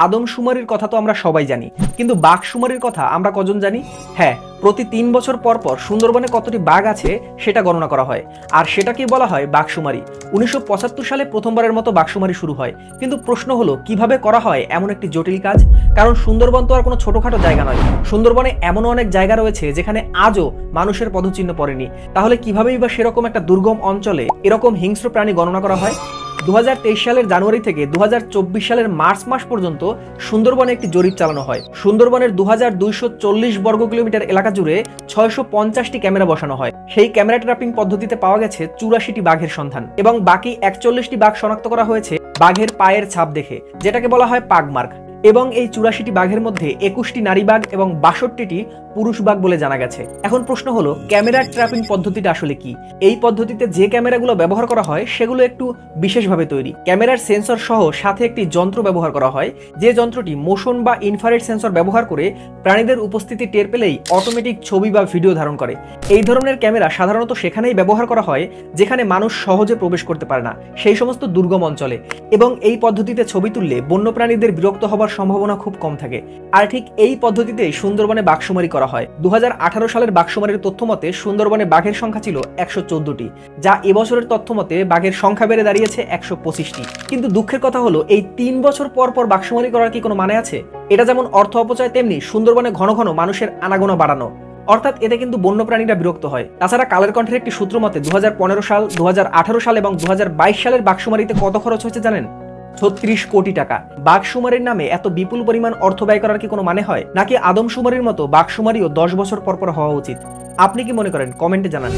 আদমশুমারির কথা তো আমরা সবাই জানি, কিন্তু বাঘশুমারির কথা আমরা কজন জানি? হ্যাঁ, প্রতি 3 বছর পর পর সুন্দরবনে কতটি বাঘ আছে সেটা গণনা করা হয়, আর সেটাকেই বলা হয় বাঘশুমারি। 1975 সালে প্রথমবারের মতো বাঘশুমারি শুরু হয়। কিন্তু প্রশ্ন হলো, কিভাবে করা হয় এমন একটি জটিল কাজ? কারণ সুন্দরবন তো আর কোনো ছোটখাটো জায়গা নয়। সুন্দরবনে এমনও অনেক জায়গা রয়েছে যেখানে আজও মানুষের পদচিহ্ন পড়েনি। তাহলে কিভাবেই বা সেরকম একটা দুর্গম অঞ্চলে এরকম হিংস্র প্রাণী গণনা করা হয়? 2023 সালের জানুয়ারি থেকে 2024 সালের মার্চ মাস পর্যন্ত সুন্দরবনে একটি জরিপ চালানো হয়। সুন্দরবনের 2240 বর্গ কিলোমিটার এলাকা জুড়ে 650টি ক্যামেরা বসানো হয়। সেই ক্যামেরা ট্র্যাপিং পদ্ধতিতে পাওয়া গেছে 84টি বাঘের সন্ধান, এবং বাকি 41টি বাঘ শনাক্ত করা হয়েছে বাঘের পায়ের ছাপ দেখে, যেটাকে বলা হয় পাগমার্ক। এবং এই 84টি বাঘের মধ্যে 21টি নারী বাঘ এবং 62টি পুরুষ বাঘ বলে জানা গেছে। এখন প্রশ্ন হলো, ক্যামেরা ট্র্যাপিং পদ্ধতিটা আসলে কি? এই পদ্ধতিতে যে ক্যামেরাগুলো ব্যবহার করা হয় সেগুলো একটু বিশেষভাবে তৈরি। ক্যামেরার সেন্সর সহ সাথে একটি যন্ত্র ব্যবহার করা হয়, যে যন্ত্রটি মোশন বা ইনফ্রারেড সেন্সর ব্যবহার করে প্রাণীদের উপস্থিতি টের পেলেই অটোমেটিক ছবি বা ভিডিও ধারণ করে। এই ধরনের ক্যামেরা সাধারণত সেখানেই ব্যবহার করা হয় যেখানে মানুষ সহজে প্রবেশ করতে পারে না, সেই সমস্ত দুর্গম অঞ্চলে। এবং এই পদ্ধতিতে ছবি তুললে বন্যপ্রাণীদের বিরক্ত হবার সম্ভাবনা খুব কম থাকে। আর ঠিক এই পদ্ধতিতেই সুন্দরবনে বাঘশুমারি করা হয়। 2018 সালের বাঘশুমারির তথ্য মতে সুন্দরবনে বাঘের সংখ্যা ছিল 114টি, যা এবছরের তথ্য মতে বাঘের সংখ্যা বেড়ে দাঁড়িয়েছে 125টি। কিন্তু দুঃখের কথা হলো, এই 3 বছর পর পর বাঘশুমারি করার কি কোনো মানে আছে? এটা যেমন অর্থ অপচয়, তেমনি সুন্দরবনে ঘন ঘন মানুষের আনাগোনা বাড়ানো, অর্থাৎ এতে কিন্তু বন্যপ্রাণীরা বিরক্ত হয়। তাছাড়া কালের কণ্ঠের একটি সূত্র মতে 2015 সাল, 2018 সাল এবং 2022 সালের বাঘশুমারিতে কত খরচ হয়েছে জানেন? 36 কোটি টাকা। বাঘশুমারির নামে এত বিপুল পরিমাণ অর্থ ব্যয় করার কি কোনো মানে হয়? নাকি আদমশুমারির মতো বাঘশুমারিও 10 বছর পর পর হওয়া উচিত? আপনি কি মনে করেন? কমেন্টে জানান।